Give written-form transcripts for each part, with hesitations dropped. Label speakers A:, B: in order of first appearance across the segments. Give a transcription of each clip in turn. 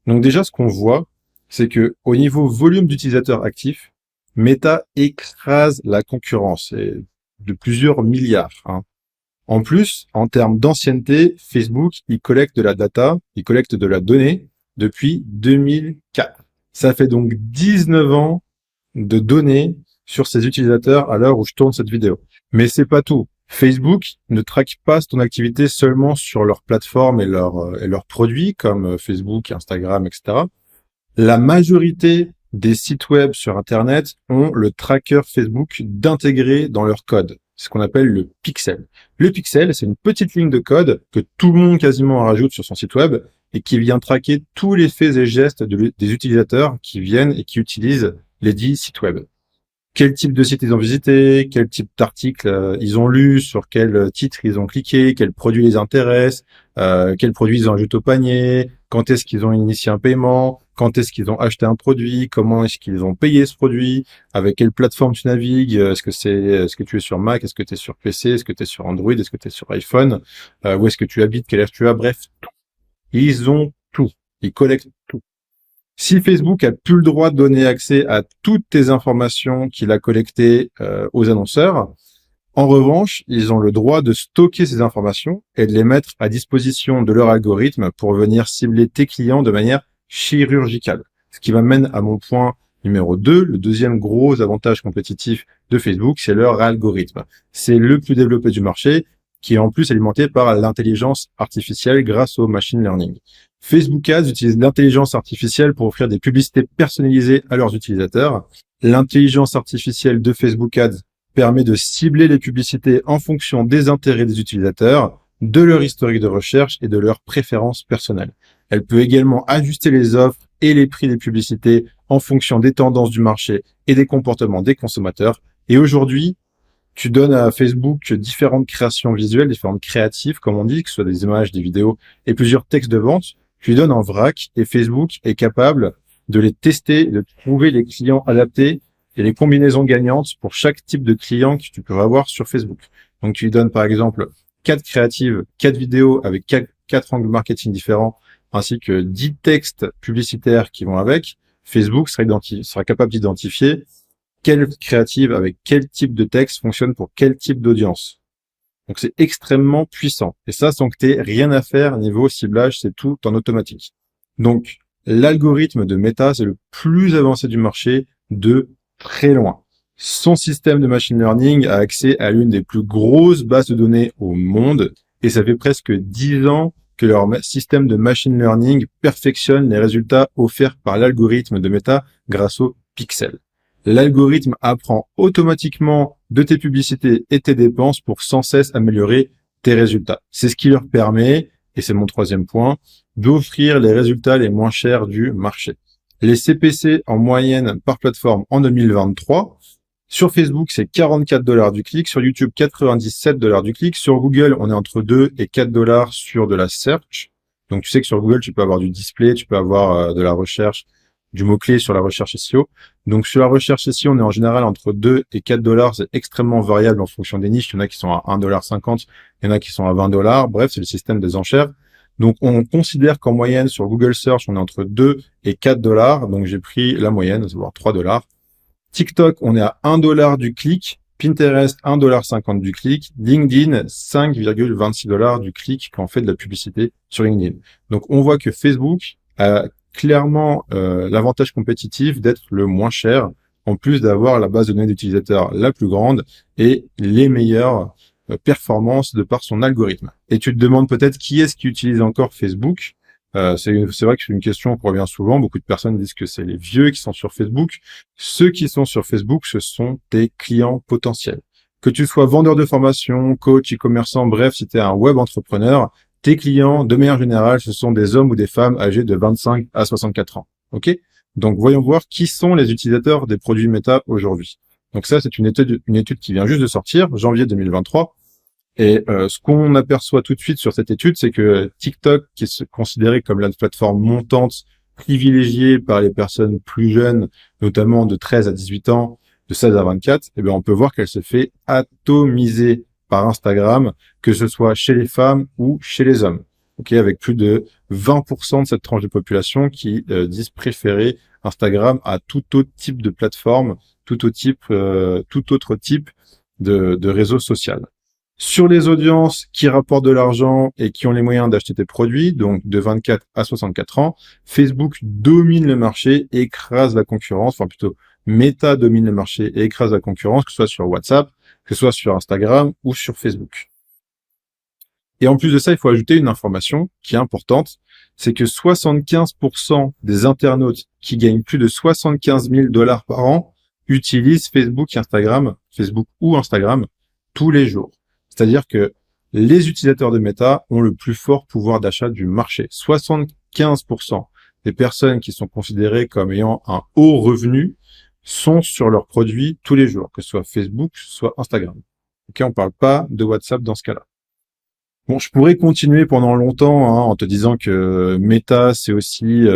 A: Donc déjà, ce qu'on voit, c'est que au niveau volume d'utilisateurs actifs, Meta écrase la concurrence et de plusieurs milliards, hein. En plus, en termes d'ancienneté, Facebook, il collecte de la data, il collecte de la donnée depuis 2004. Ça fait donc 19 ans de données sur ses utilisateurs à l'heure où je tourne cette vidéo. Mais c'est pas tout. Facebook ne traque pas ton activité seulement sur leur plateforme et leurs produits comme Facebook, Instagram, etc. La majorité des sites web sur Internet ont le tracker Facebook d'intégrer dans leur code. C'est ce qu'on appelle le pixel. Le pixel, c'est une petite ligne de code que tout le monde quasiment rajoute sur son site web et qui vient traquer tous les faits et gestes des utilisateurs qui viennent et qui utilisent les dits sites web. Quel type de site ils ont visité, quel type d'article ils ont lu, sur quel titre ils ont cliqué, quel produit les intéresse, quel produit ils ont ajouté au panier, quand est-ce qu'ils ont initié un paiement, quand est-ce qu'ils ont acheté un produit, comment est-ce qu'ils ont payé ce produit, avec quelle plateforme tu navigues, est-ce que tu es sur Mac, est-ce que tu es sur PC, est-ce que tu es sur Android, est-ce que tu es sur iPhone, où est-ce que tu habites, quel âge tu as, bref, tout. Ils ont tout. Ils collectent tout. Si Facebook a plus le droit de donner accès à toutes tes informations qu'il a collectées aux annonceurs, en revanche, ils ont le droit de stocker ces informations et de les mettre à disposition de leur algorithme pour venir cibler tes clients de manière chirurgicale. Ce qui m'amène à mon point numéro 2, le deuxième gros avantage compétitif de Facebook, c'est leur algorithme. C'est le plus développé du marché, qui est en plus alimenté par l'intelligence artificielle grâce au machine learning. Facebook Ads utilise l'intelligence artificielle pour offrir des publicités personnalisées à leurs utilisateurs. L'intelligence artificielle de Facebook Ads permet de cibler les publicités en fonction des intérêts des utilisateurs, de leur historique de recherche et de leurs préférences personnelles. Elle peut également ajuster les offres et les prix des publicités en fonction des tendances du marché et des comportements des consommateurs. Et aujourd'hui, tu donnes à Facebook différentes créations visuelles, différentes créatives, comme on dit, que ce soit des images, des vidéos et plusieurs textes de vente. Tu lui donnes en vrac et Facebook est capable de les tester, de trouver les clients adaptés et les combinaisons gagnantes pour chaque type de client que tu peux avoir sur Facebook. Donc, tu lui donnes par exemple 4 créatives, 4 vidéos avec 4 angles marketing différents, ainsi que 10 textes publicitaires qui vont avec. Facebook sera capable d'identifier quelle créative avec quel type de texte fonctionne pour quel type d'audience. Donc c'est extrêmement puissant. Et ça, sans que tu aies rien à faire niveau ciblage, c'est tout en automatique. Donc l'algorithme de Meta, c'est le plus avancé du marché de très loin. Son système de machine learning a accès à l'une des plus grosses bases de données au monde. Et ça fait presque 10 ans que leur système de machine learning perfectionne les résultats offerts par l'algorithme de Meta grâce au pixel. L'algorithme apprend automatiquement de tes publicités et tes dépenses pour sans cesse améliorer tes résultats. C'est ce qui leur permet, et c'est mon troisième point, d'offrir les résultats les moins chers du marché. Les CPC en moyenne par plateforme en 2023, sur Facebook, c'est 44 $ du clic, sur YouTube, 97 $ du clic, sur Google, on est entre 2 et 4 $ sur de la search. Donc tu sais que sur Google, tu peux avoir du display, tu peux avoir de la recherche, du mot-clé sur la recherche SEO. Donc, sur la recherche SEO, on est en général entre 2 et 4 $. C'est extrêmement variable en fonction des niches. Il y en a qui sont à 1,50 $, il y en a qui sont à 20 $. Bref, c'est le système des enchères. Donc, on considère qu'en moyenne, sur Google Search, on est entre 2 et 4 $. Donc, j'ai pris la moyenne, c'est-à-dire 3 $. TikTok, on est à 1 $ du clic. Pinterest, 1,50 $ du clic. LinkedIn, 5,26 $ du clic quand on fait de la publicité sur LinkedIn. Donc, on voit que Facebook a clairement l'avantage compétitif d'être le moins cher, en plus d'avoir la base de données d'utilisateurs la plus grande et les meilleures performances de par son algorithme. Et tu te demandes peut-être qui est-ce qui utilise encore Facebook. C'est vrai que c'est une question qui revient souvent. Beaucoup de personnes disent que c'est les vieux qui sont sur Facebook. Ceux qui sont sur Facebook, ce sont tes clients potentiels. Que tu sois vendeur de formation, coach, e-commerçant, bref, si tu es un web entrepreneur, tes clients, de manière générale, ce sont des hommes ou des femmes âgés de 25 à 64 ans. OK? Donc, voyons voir qui sont les utilisateurs des produits Meta aujourd'hui. Donc ça, c'est une étude qui vient juste de sortir, janvier 2023. Et ce qu'on aperçoit tout de suite sur cette étude, c'est que TikTok, qui est considéré comme la plateforme montante, privilégiée par les personnes plus jeunes, notamment de 13 à 18 ans, de 16 à 24, eh bien, on peut voir qu'elle se fait atomiser par Instagram, que ce soit chez les femmes ou chez les hommes. Ok, avec plus de 20% de cette tranche de population qui disent préférer Instagram à tout autre type de plateforme, tout autre type de réseau social. Sur les audiences qui rapportent de l'argent et qui ont les moyens d'acheter tes produits, donc de 24 à 64 ans, Facebook domine le marché et écrase la concurrence, enfin plutôt Meta domine le marché et écrase la concurrence, que ce soit sur WhatsApp, que ce soit sur Instagram ou sur Facebook. Et en plus de ça, il faut ajouter une information qui est importante, c'est que 75% des internautes qui gagnent plus de 75 000 $ par an utilisent Facebook ou Instagram tous les jours. C'est-à-dire que les utilisateurs de Meta ont le plus fort pouvoir d'achat du marché. 75% des personnes qui sont considérées comme ayant un haut revenu sont sur leurs produits tous les jours, que ce soit Facebook, soit Instagram. Ok, on parle pas de WhatsApp dans ce cas-là. Bon, je pourrais continuer pendant longtemps en te disant que Meta, c'est aussi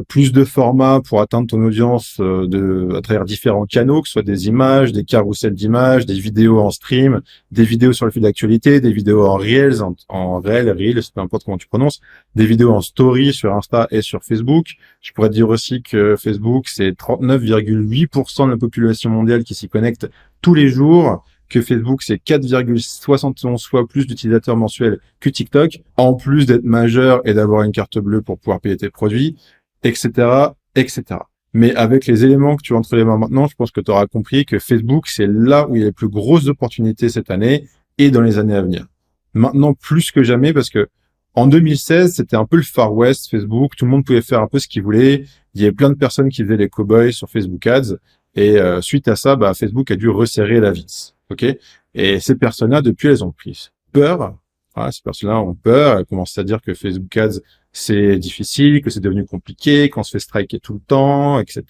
A: plus de formats pour atteindre ton audience à travers différents canaux, que ce soit des images, des carousels d'images, des vidéos en stream, des vidéos sur le fil d'actualité, des vidéos en reels, reels, peu importe comment tu prononces, des vidéos en story sur Insta et sur Facebook. Je pourrais te dire aussi que Facebook, c'est 39,8% de la population mondiale qui s'y connecte tous les jours, que Facebook, c'est 4,71 fois plus d'utilisateurs mensuels que TikTok, en plus d'être majeur et d'avoir une carte bleue pour pouvoir payer tes produits, etc., etc. Mais avec les éléments que tu as entre les mains maintenant, je pense que tu auras compris que Facebook, c'est là où il y a les plus grosses opportunités cette année et dans les années à venir. Maintenant, plus que jamais, parce que en 2016, c'était un peu le Far West, Facebook. Tout le monde pouvait faire un peu ce qu'il voulait. Il y avait plein de personnes qui faisaient les cow-boys sur Facebook Ads. Et suite à ça, Facebook a dû resserrer la vis. Ok. Et ces personnes-là, depuis, elles ont pris peur. Voilà, ces personnes-là ont peur. Elles commencent à dire que Facebook Ads, c'est difficile, que c'est devenu compliqué, qu'on se fait striker tout le temps, etc.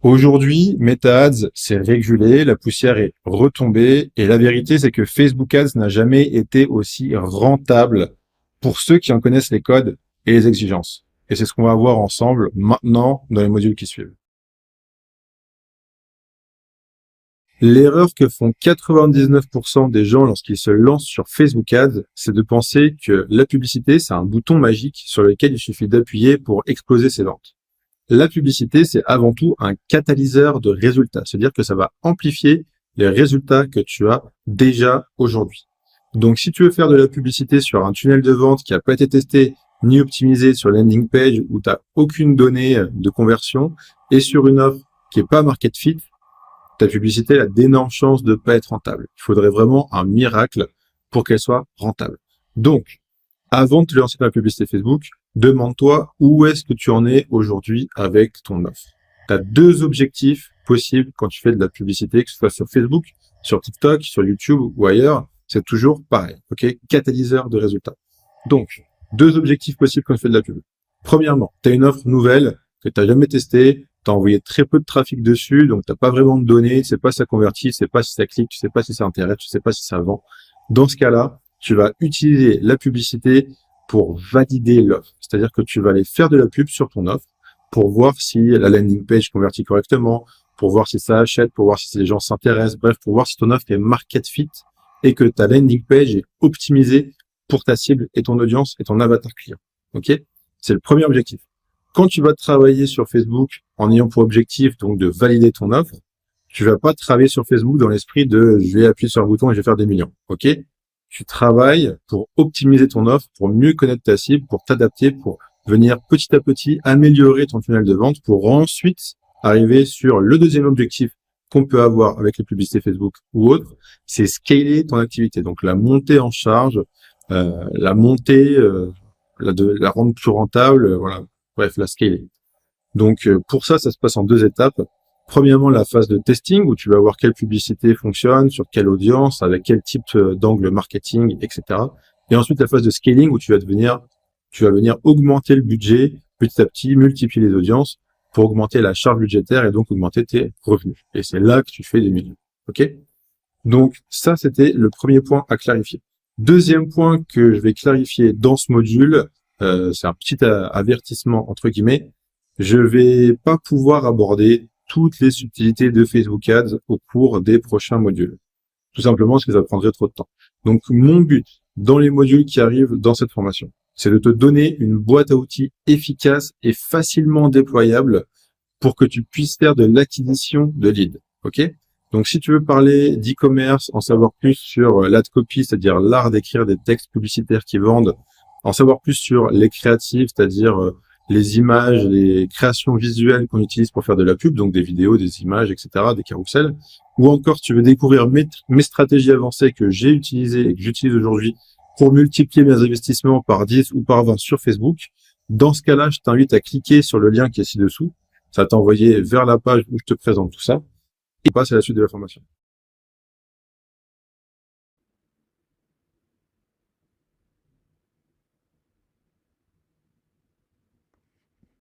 A: Aujourd'hui, Meta Ads, c'est régulé, la poussière est retombée. Et la vérité, c'est que Facebook Ads n'a jamais été aussi rentable pour ceux qui en connaissent les codes et les exigences. Et c'est ce qu'on va voir ensemble maintenant dans les modules qui suivent. L'erreur que font 99% des gens lorsqu'ils se lancent sur Facebook Ads, c'est de penser que la publicité, c'est un bouton magique sur lequel il suffit d'appuyer pour exploser ses ventes. La publicité, c'est avant tout un catalyseur de résultats, c'est-à-dire que ça va amplifier les résultats que tu as déjà aujourd'hui. Donc, si tu veux faire de la publicité sur un tunnel de vente qui n'a pas été testé ni optimisé sur landing page où tu n'as aucune donnée de conversion et sur une offre qui n'est pas market fit, ta publicité a d'énormes chances de pas être rentable. Il faudrait vraiment un miracle pour qu'elle soit rentable. Donc, avant de te lancer dans la publicité Facebook, demande-toi où est-ce que tu en es aujourd'hui avec ton offre. Tu as deux objectifs possibles quand tu fais de la publicité, que ce soit sur Facebook, sur TikTok, sur YouTube ou ailleurs. C'est toujours pareil. Ok, catalyseur de résultats. Donc, deux objectifs possibles quand tu fais de la pub. Premièrement, tu as une offre nouvelle que tu n'as jamais testée, tu as envoyé très peu de trafic dessus, donc tu n'as pas vraiment de données, tu sais pas si ça convertit, tu sais pas si ça clique, tu sais pas si ça intéresse, tu sais pas si ça vend. Dans ce cas-là, tu vas utiliser la publicité pour valider l'offre. C'est-à-dire que tu vas aller faire de la pub sur ton offre pour voir si la landing page convertit correctement, pour voir si ça achète, pour voir si les gens s'intéressent, bref, pour voir si ton offre est market fit et que ta landing page est optimisée pour ta cible et ton audience et ton avatar client. Ok? C'est le premier objectif. Quand tu vas travailler sur Facebook en ayant pour objectif donc de valider ton offre, tu vas pas travailler sur Facebook dans l'esprit de je vais appuyer sur un bouton et je vais faire des millions. Ok? Tu travailles pour optimiser ton offre, pour mieux connaître ta cible, pour t'adapter, pour venir petit à petit améliorer ton tunnel de vente pour ensuite arriver sur le deuxième objectif qu'on peut avoir avec les publicités Facebook ou autres, c'est scaler ton activité. Donc la montée en charge, la montée, la rendre plus rentable, voilà. Bref, la scaler. Donc pour ça se passe en deux étapes. Premièrement, la phase de testing où tu vas voir quelle publicité fonctionne, sur quelle audience, avec quel type d'angle marketing, etc. Et ensuite, la phase de scaling où tu vas venir augmenter le budget petit à petit, multiplier les audiences pour augmenter la charge budgétaire et donc augmenter tes revenus. Et c'est là que tu fais des millions. Ok? Donc ça, c'était le premier point à clarifier. Deuxième point que je vais clarifier dans ce module, c'est un petit avertissement entre guillemets. Je vais pas pouvoir aborder toutes les subtilités de Facebook Ads au cours des prochains modules. Tout simplement parce que ça prendrait trop de temps. Donc, mon but dans les modules qui arrivent dans cette formation. C'est de te donner une boîte à outils efficace et facilement déployable pour que tu puisses faire de l'acquisition de leads. OK? Donc, si tu veux parler d'e-commerce, en savoir plus sur l'ad copy, c'est-à-dire l'art d'écrire des textes publicitaires qui vendent, en savoir plus sur les créatifs, c'est-à-dire les images, les créations visuelles qu'on utilise pour faire de la pub, donc des vidéos, des images, etc., des carousels, ou encore tu veux découvrir mes stratégies avancées que j'ai utilisées et que j'utilise aujourd'hui pour multiplier mes investissements par 10 ou par 20 sur Facebook, dans ce cas-là, je t'invite à cliquer sur le lien qui est ci-dessous. Ça va t'envoyer vers la page où je te présente tout ça et passe à la suite de la formation.